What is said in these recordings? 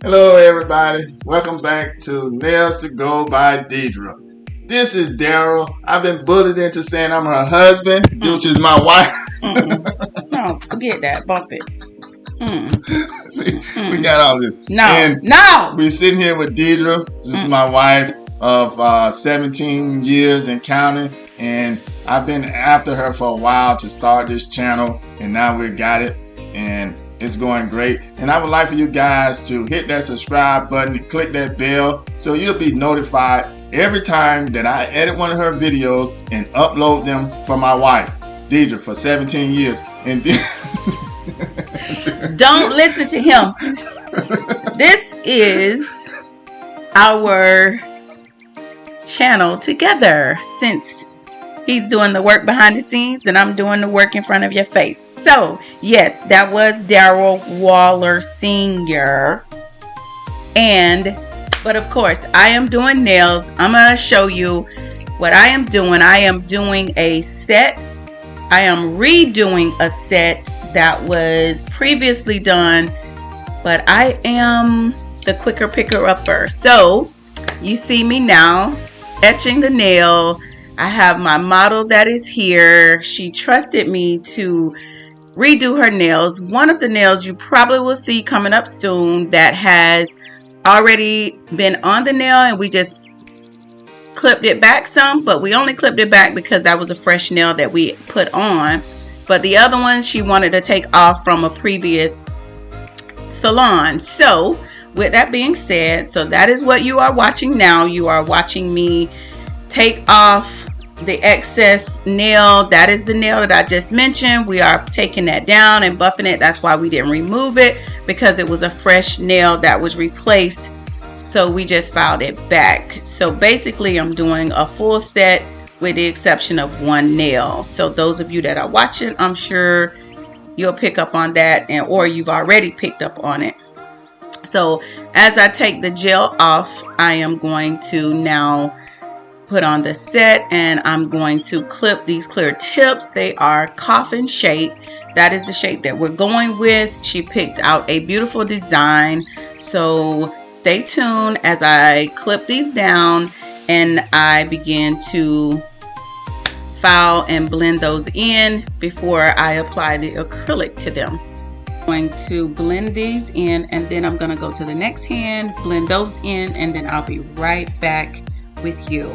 Hello everybody, welcome back to Nails to Go by Deidre. This is Daryl. I've been bullied into saying I'm her husband, which is my wife. No, forget that. Bump it. See, we got all this. No, and no. We're sitting here with Deidre. This is my wife of 17 years and counting. And I've been after her for a while to start this channel, and now we got it. And it's going great. And I would like for you guys to hit that subscribe button and click that bell so you'll be notified every time that I edit one of her videos and upload them for my wife, Deidre, for 17 years. And don't listen to him. This is our channel together, since he's doing the work behind the scenes and I'm doing the work in front of your face. So yes, that was Daryl Waller Sr. But of course, I am doing nails. I'm going to show you what I am doing. I am doing a set. I am redoing a set that was previously done, but I am the quicker picker-upper. So you see me now etching the nail. I have my model that is here. She trusted me to redo her nails. One of the nails you probably will see coming up soon that has already been on the nail, and we just clipped it back some, but we only clipped it back because that was a fresh nail that we put on. But the other ones she wanted to take off from a previous salon. So with that being said, so that is what you are watching now. You are watching me take off the excess nail. That is the nail that I just mentioned. We are taking that down and buffing it. That's why we didn't remove it, because it was a fresh nail that was replaced. So we just filed it back. So basically I'm doing a full set with the exception of one nail. So those of you that are watching, I'm sure you'll pick up on that, and or you've already picked up on it. So as I take the gel off, I am going to now put on the set, and I'm going to clip these clear tips. They are coffin shape. That is the shape that we're going with. She picked out a beautiful design. So stay tuned as I clip these down and I begin to file and blend those in before I apply the acrylic to them. I'm going to blend these in, and then I'm going to go to the next hand, blend those in, and then I'll be right back with you.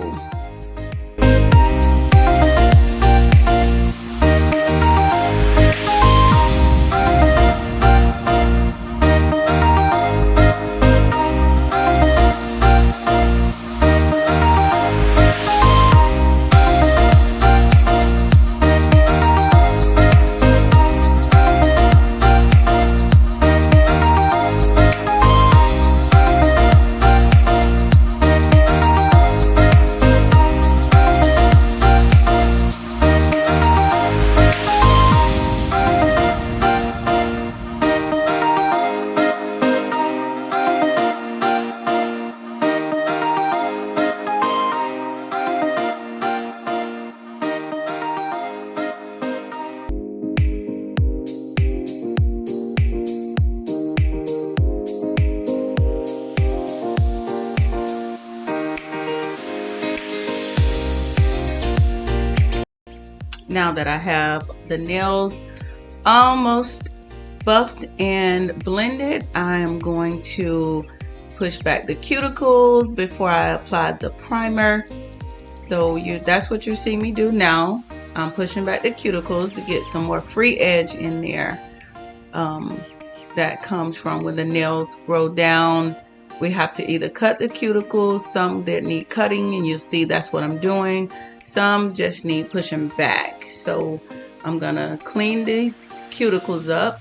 Now that I have the nails almost buffed and blended, I am going to push back the cuticles before I apply the primer. So that's what you see me do now. I'm pushing back the cuticles to get some more free edge in there. That comes from when the nails grow down. We have to either cut the cuticles, some that need cutting, and you'll see that's what I'm doing. Some just need pushing back. So I'm gonna clean these cuticles up,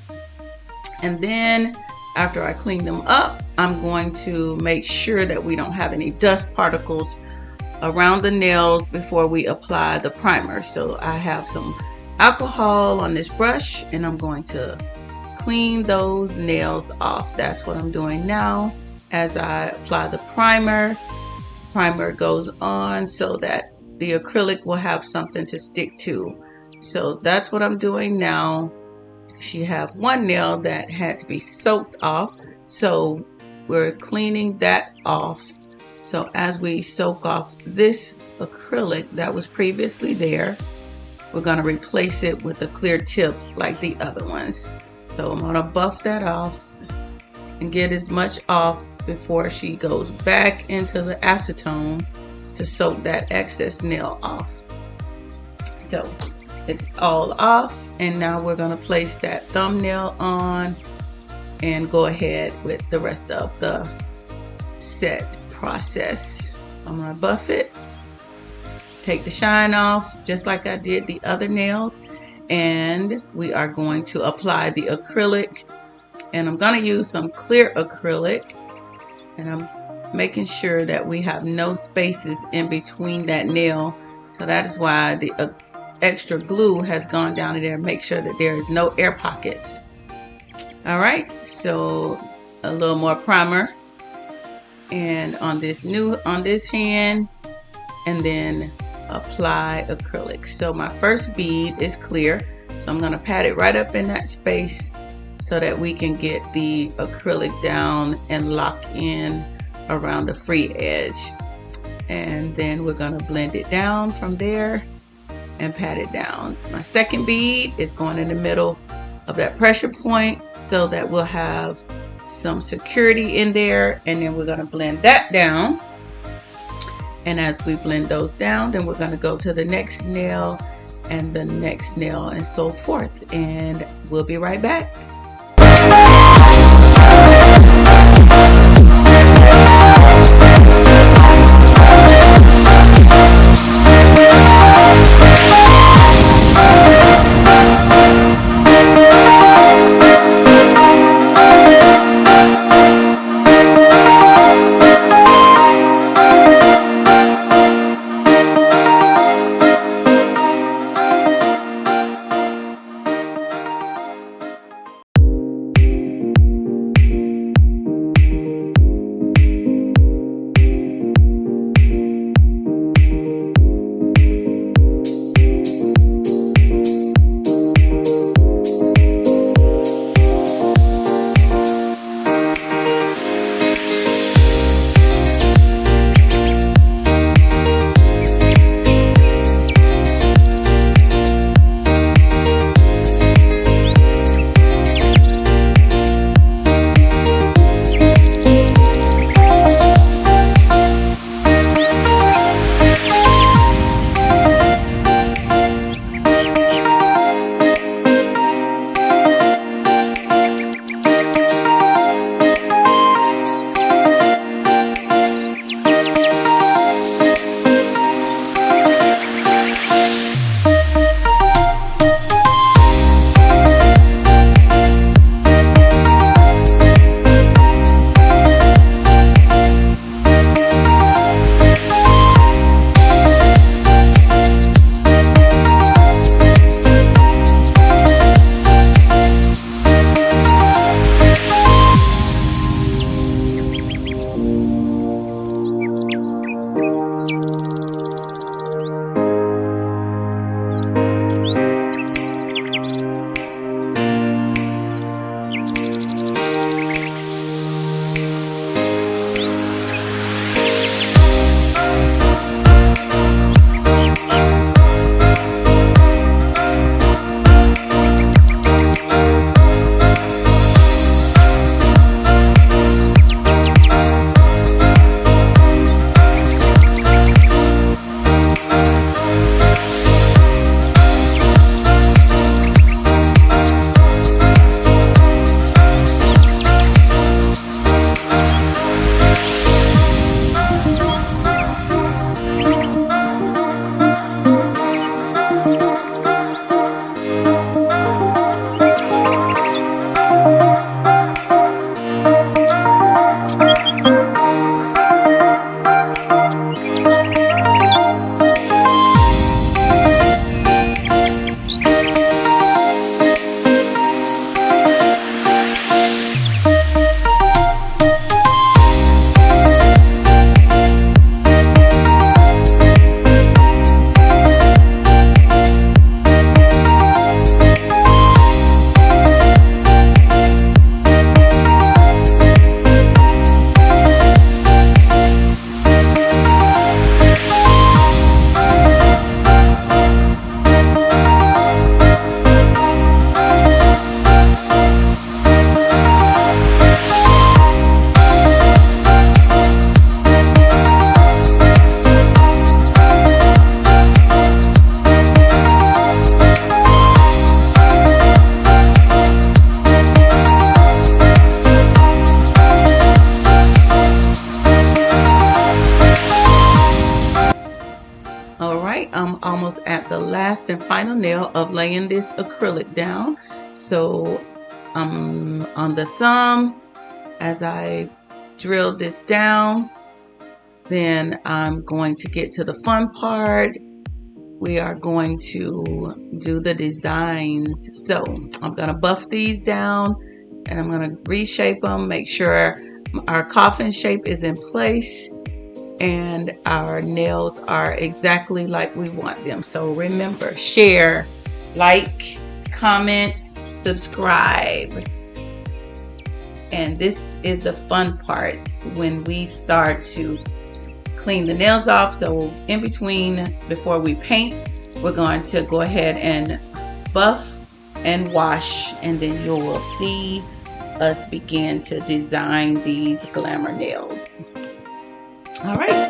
and then after I clean them up, I'm going to make sure that we don't have any dust particles around the nails before we apply the primer. So I have some alcohol on this brush, and I'm going to clean those nails off. That's what I'm doing now as I apply the primer. Primer goes on so that the acrylic will have something to stick to. So that's what I'm doing now. She have one nail that had to be soaked off, so we're cleaning that off. So as we soak off this acrylic that was previously there, we're going to replace it with a clear tip like the other ones. So I'm going to buff that off and get as much off before she goes back into the acetone to soak that excess nail off. So it's all off, and now we're going to place that thumbnail on and go ahead with the rest of the set process. I'm going to buff it, take the shine off just like I did the other nails, and we are going to apply the acrylic. And I'm going to use some clear acrylic, and I'm making sure that we have no spaces in between that nail. So that is why the extra glue has gone down in there. Make sure that there is no air pockets. All right, so a little more primer, and on this hand, and then apply acrylic. So my first bead is clear, so I'm going to pat it right up in that space so that we can get the acrylic down and lock in around the free edge. And then we're going to blend it down from there and pat it down. My second bead is going in the middle of that pressure point so that we'll have some security in there, and then we're going to blend that down. And as we blend those down, then we're going to go to the next nail and the next nail and so forth, and we'll be right back. almost at the last and final nail of laying this acrylic down. So on the thumb, as I drill this down, then I'm going to get to the fun part. We are going to do the designs. So I'm going to buff these down and I'm going to reshape them, make sure our coffin shape is in place and our nails are exactly like we want them. So remember, share, like, comment, subscribe. And this is the fun part when we start to clean the nails off. So in between, before we paint, we're going to go ahead and buff and wash, and then you will see us begin to design these glamour nails. All right.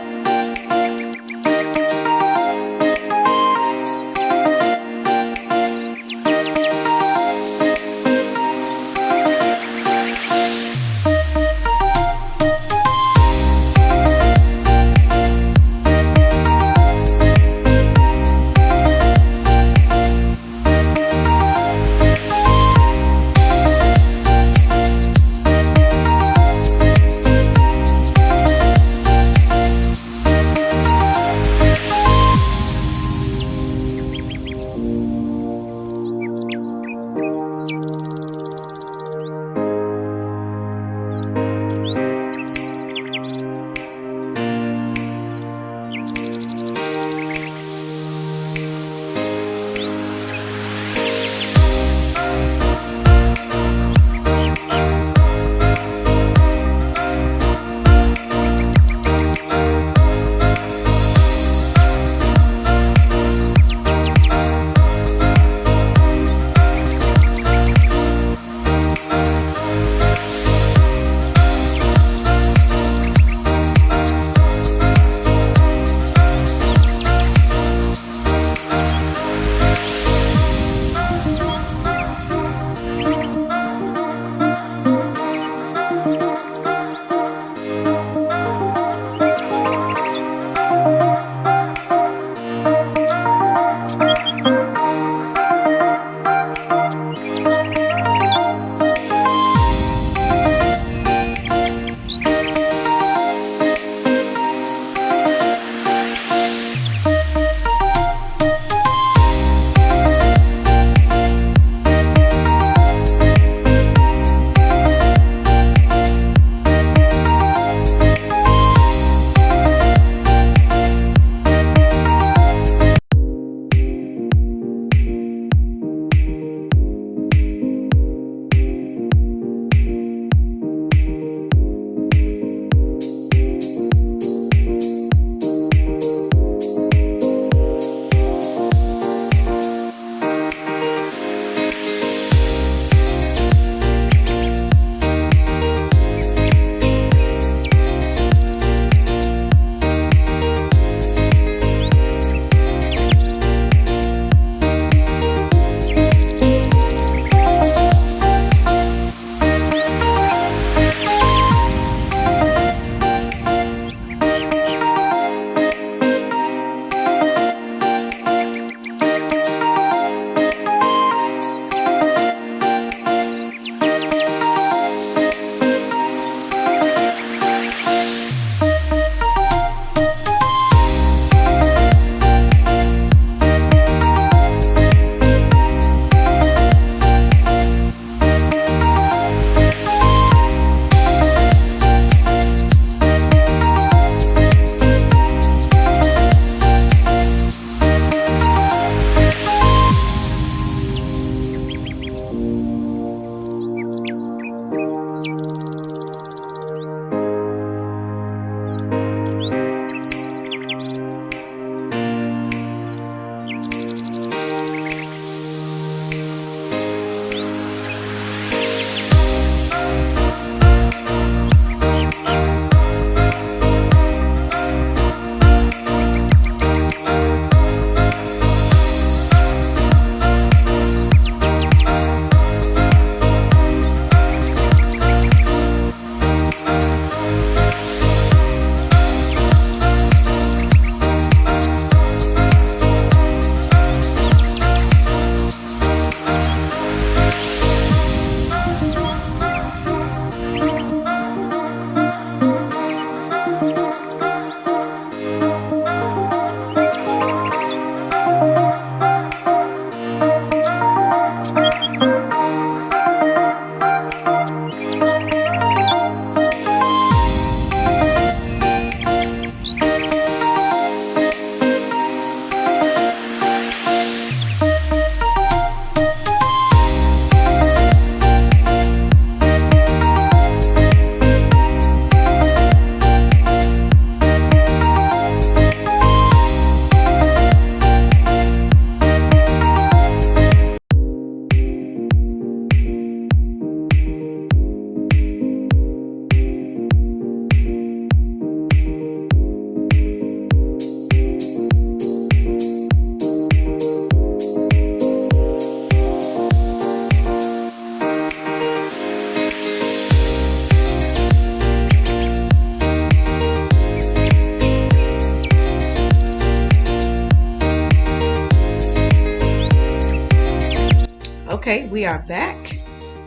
Okay, we are back.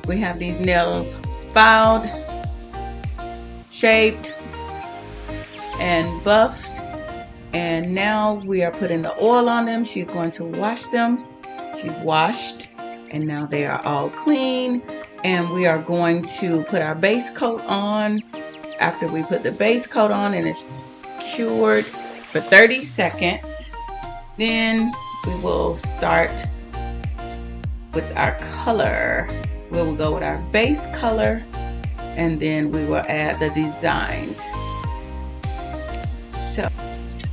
We have these nails filed, shaped, and buffed. And now we are putting the oil on them. She's going to wash them. She's washed, and now they are all clean. And we are going to put our base coat on. After we put the base coat on and it's cured for 30 seconds, then we will start with our color. We will go with our base color, and then we will add the designs. So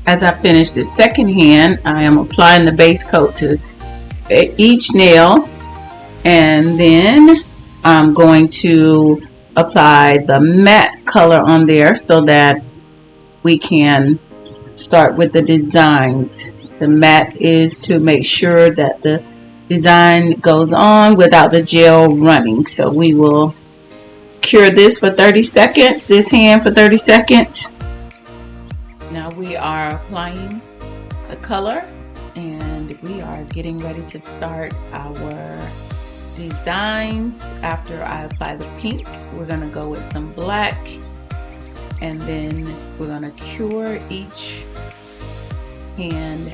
as I finish the second hand, I am applying the base coat to each nail, and then I'm going to apply the matte color on there so that we can start with the designs. The matte is to make sure that the design goes on without the gel running. So we will cure this for 30 seconds, this hand for 30 seconds. Now we are applying the color, and we are getting ready to start our designs. After I apply the pink, we're going to go with some black, and then we're going to cure each hand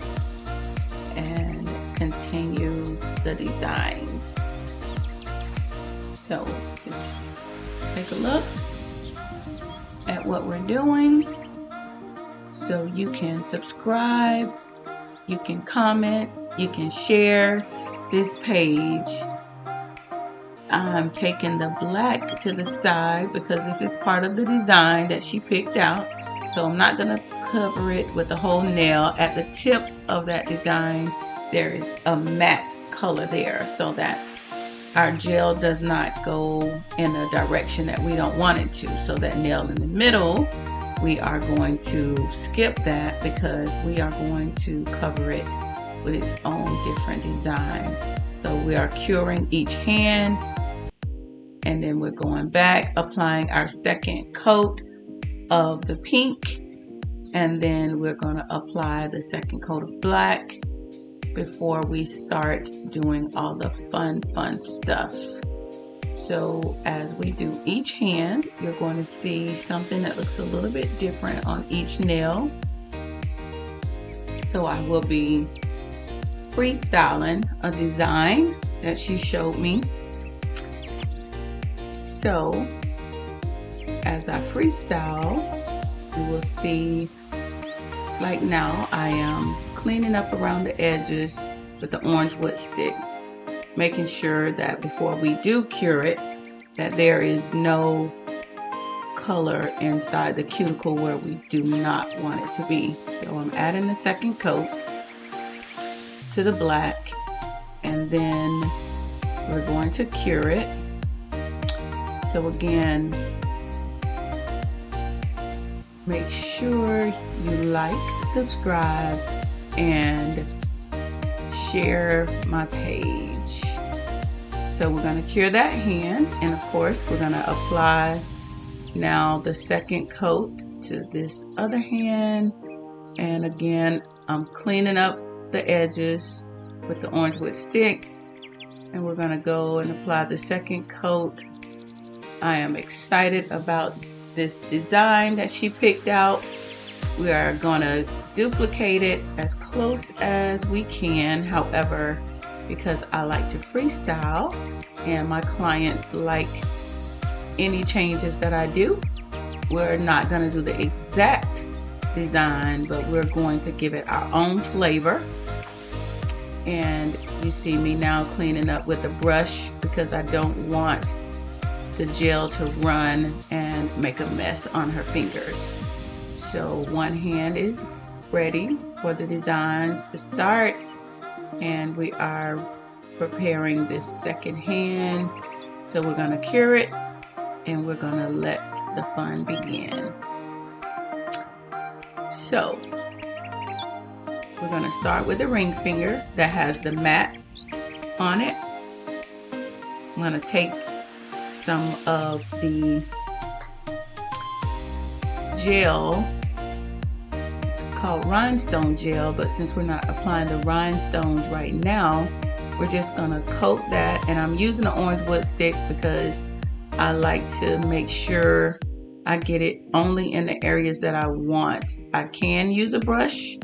and continue the designs. So let's take a look at what we're doing. So you can subscribe, you can comment, you can share this page. I'm taking the black to the side because this is part of the design that she picked out. So I'm not going to cover it with the whole nail. At the tip of that design, there is a matte color there so that our gel does not go in a direction that we don't want it to. So that nail in the middle, we are going to skip that because we are going to cover it with its own different design. So we are curing each hand, and then we're going back, applying our second coat of the pink, and then we're going to apply the second coat of black before we start doing all the fun stuff. So as we do each hand, you're going to see something that looks a little bit different on each nail. So I will be freestyling a design that she showed me. So as I freestyle, you will see, like now I am cleaning up around the edges with the orange wood stick, making sure that before we do cure it, that there is no color inside the cuticle where we do not want it to be. So I'm adding the second coat to the black, and then we're going to cure it. So again, make sure you like, subscribe, and share my page. So we're going to cure that hand, and of course we're going to apply now the second coat to this other hand. And again, I'm cleaning up the edges with the orange wood stick, and we're going to go and apply the second coat. I am excited about this design that she picked out. We are going to duplicate it as close as we can. However, because I like to freestyle and my clients like any changes that I do, we're not going to do the exact design, but we're going to give it our own flavor. And you see me now cleaning up with a brush because I don't want the gel to run and make a mess on her fingers. So one hand is ready for the designs to start, and we are preparing this second hand. So we're going to cure it, and we're going to let the fun begin. So we're going to start with the ring finger that has the matte on it. I'm going to take some of the gel. It's called rhinestone gel, but since we're not applying the rhinestones right now, we're just gonna coat that, and I'm using an orange wood stick because I like to make sure I get it only in the areas that I want. I can use a brush,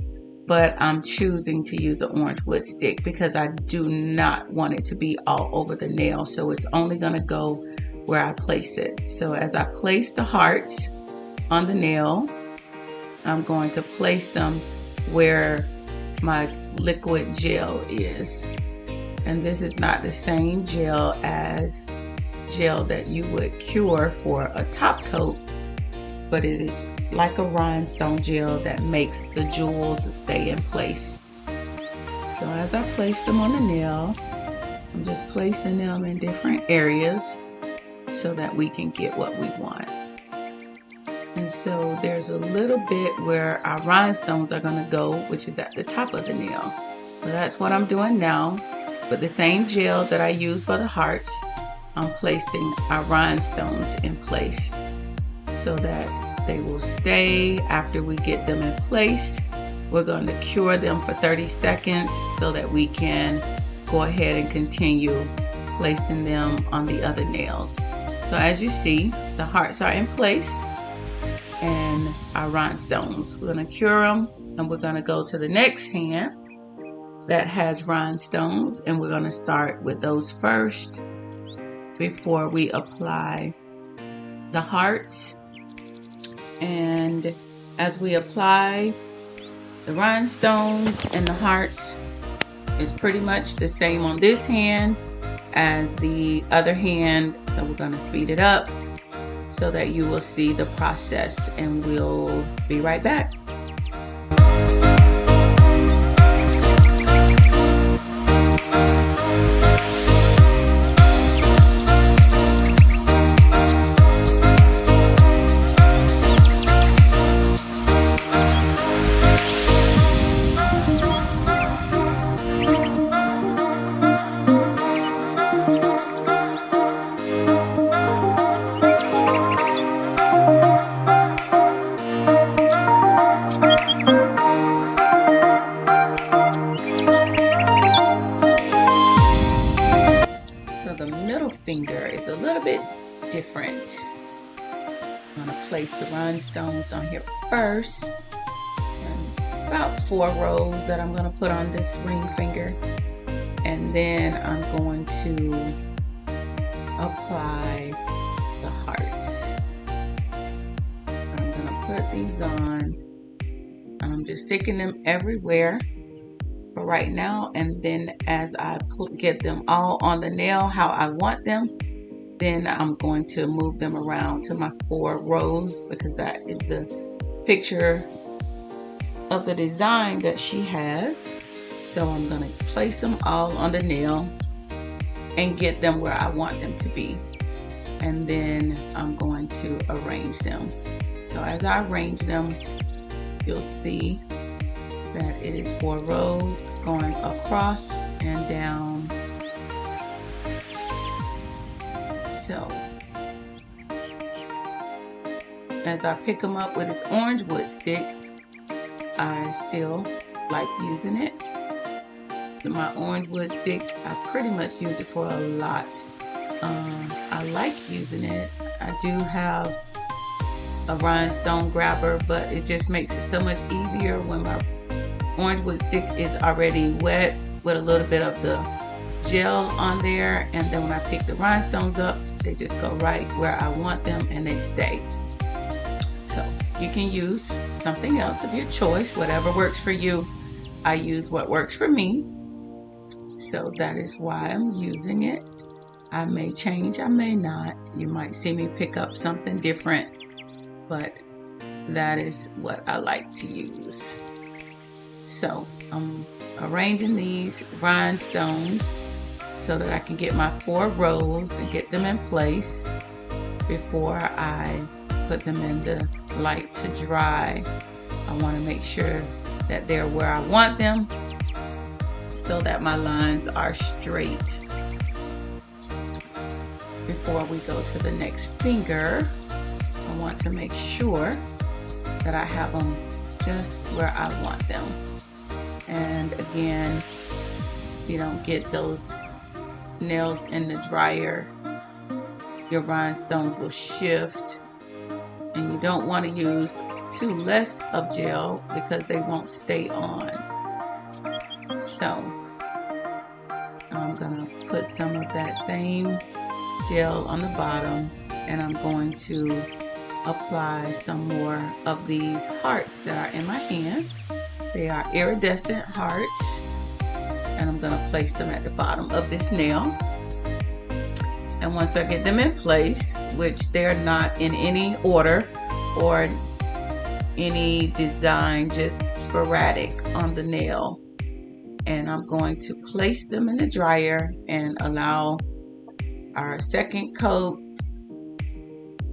but I'm choosing to use an orange wood stick because I do not want it to be all over the nail. So it's only gonna go where I place it. So as I place the hearts on the nail, I'm going to place them where my liquid gel is. And this is not the same gel as gel that you would cure for a top coat, but it is like a rhinestone gel that makes the jewels stay in place. So as I place them on the nail, I'm just placing them in different areas so that we can get what we want. And so there's a little bit where our rhinestones are going to go, which is at the top of the nail. So that's what I'm doing now. With the same gel that I use for the hearts, I'm placing our rhinestones in place so that they will stay. After we get them in place, we're going to cure them for 30 seconds so that we can go ahead and continue placing them on the other nails. So as you see, the hearts are in place and our rhinestones. We're going to cure them, and we're going to go to the next hand that has rhinestones, and we're going to start with those first before we apply the hearts. And as we apply the rhinestones and the hearts, it's pretty much the same on this hand as the other hand, so we're going to speed it up so that you will see the process, and we'll be right back. Finger is a little bit different. I'm going to place the rhinestones on here first, and it's about 4 rows that I'm going to put on this ring finger, and then I'm going to apply the hearts. I'm going to put these on, and I'm just sticking them everywhere for right now, and then as I get them all on the nail how I want them, then I'm going to move them around to my 4 rows, because that is the picture of the design that she has. So I'm going to place them all on the nail and get them where I want them to be, and then I'm going to arrange them. So as I arrange them, you'll see that it is 4 rows going across and down. So as I pick them up with this orange wood stick, I still like using it. My orange wood stick, I pretty much use it for a lot. I like using it. I do have a rhinestone grabber, but it just makes it so much easier when my orange wood stick is already wet with a little bit of the gel on there, and then when I pick the rhinestones up, they just go right where I want them and they stay. So you can use something else of your choice, whatever works for you. I use what works for me, so that is why I'm using it. I may change, I may not. You might see me pick up something different, but that is what I like to use. So I'm arranging these rhinestones so that I can get my 4 rows and get them in place before I put them in the light to dry. I want to make sure that they're where I want them so that my lines are straight. Before we go to the next finger, I want to make sure that I have them just where I want them. And again, If you don't get those nails in the dryer, your rhinestones will shift, and you don't want to use too less of gel because they won't stay on. So I'm gonna put some of that same gel on the bottom, and I'm going to apply some more of these hearts that are in my hand. They are iridescent hearts, and I'm gonna place them at the bottom of this nail. And once I get them in place, which they're not in any order or any design, just sporadic on the nail, and I'm going to place them in the dryer and allow our second coat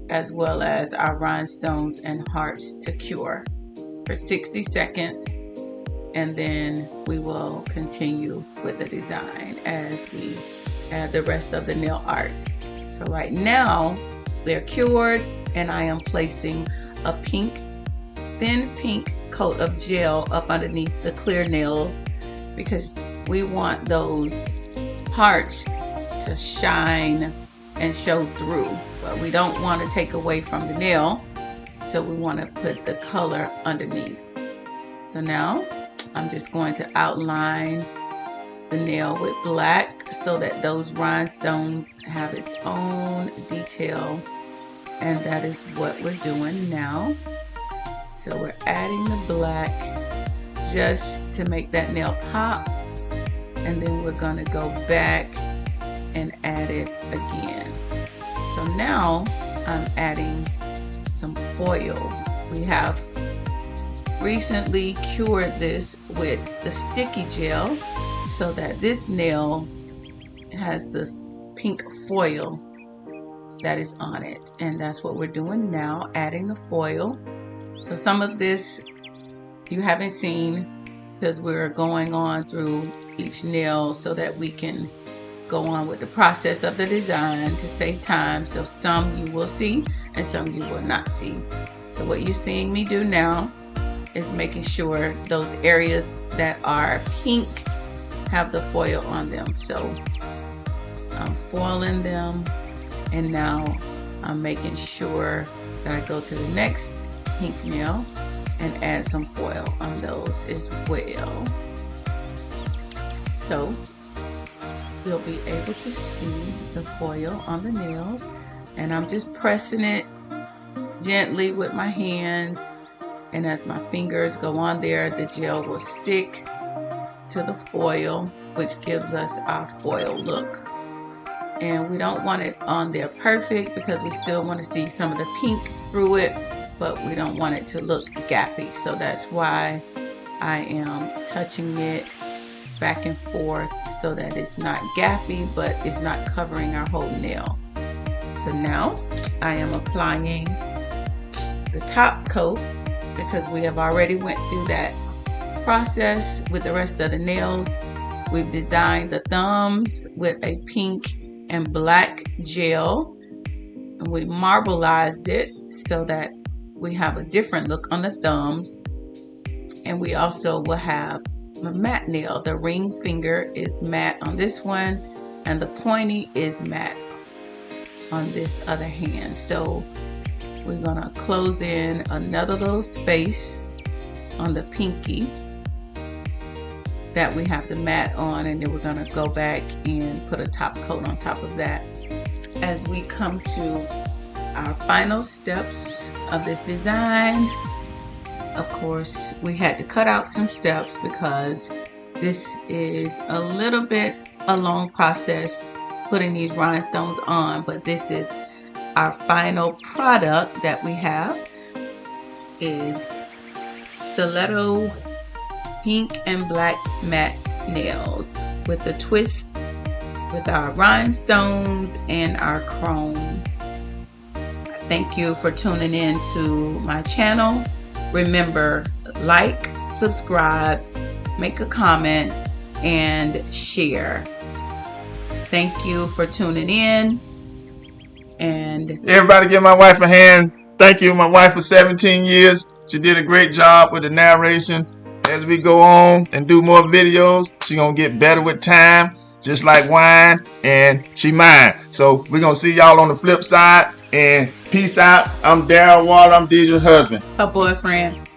as well as our rhinestones and hearts to cure for 60 seconds, and then we will continue with the design as we add the rest of the nail art. So right now they're cured, and I am placing a thin pink coat of gel up underneath the clear nails because we want those hearts to shine and show through, but we don't want to take away from the nail, so we want to put the color underneath. So now I'm just going to outline the nail with black so that those rhinestones have its own detail, and that is what we're doing now. So we're adding the black just to make that nail pop, and then we're going to go back and add it again. So now I'm adding some foil. We have recently cured this with the sticky gel so that this nail has this pink foil that is on it, and that's what we're doing now, adding the foil. So some of this you haven't seen because we're going on through each nail so that we can go on with the process of the design to save time. So some you will see and some you will not see. So what you're seeing me do now is making sure those areas that are pink have the foil on them. So I'm foiling them, and now I'm making sure that I go to the next pink nail and add some foil on those as well. So you'll be able to see the foil on the nails, and I'm just pressing it gently with my hands, and as my fingers go on there, the gel will stick to the foil, which gives us our foil look. And we don't want it on there perfect because we still want to see some of the pink through it, but we don't want it to look gappy. So that's why I am touching it back and forth so that it's not gappy, but it's not covering our whole nail. So now I am applying the top coat because we have already went through that process with the rest of the nails. We've designed the thumbs with a pink and black gel, and we marbleized it so that we have a different look on the thumbs. And we also will have a matte nail. The ring finger is matte on this one, and the pointy is matte on this other hand. So we're gonna close in another little space on the pinky that we have the matte on, and then we're gonna go back and put a top coat on top of that. As we come to our final steps of this design, of course we had to cut out some steps because this is a little bit a long process putting these rhinestones on, but this is our final product that we have. Is stiletto pink and black matte nails with the twist with our rhinestones and our chrome. Thank you for tuning in to my channel. Remember, like, subscribe, make a comment, and share. Thank you for tuning in. And everybody give my wife a hand. Thank you, my wife, for 17 years. She did a great job with the narration. as we go on and do more videos. She gonna get better with time, just like wine, and she mine. So we're gonna see y'all on the flip side, and peace out. I'm Daryl Waller, I'm Deidre's husband. Her boyfriend.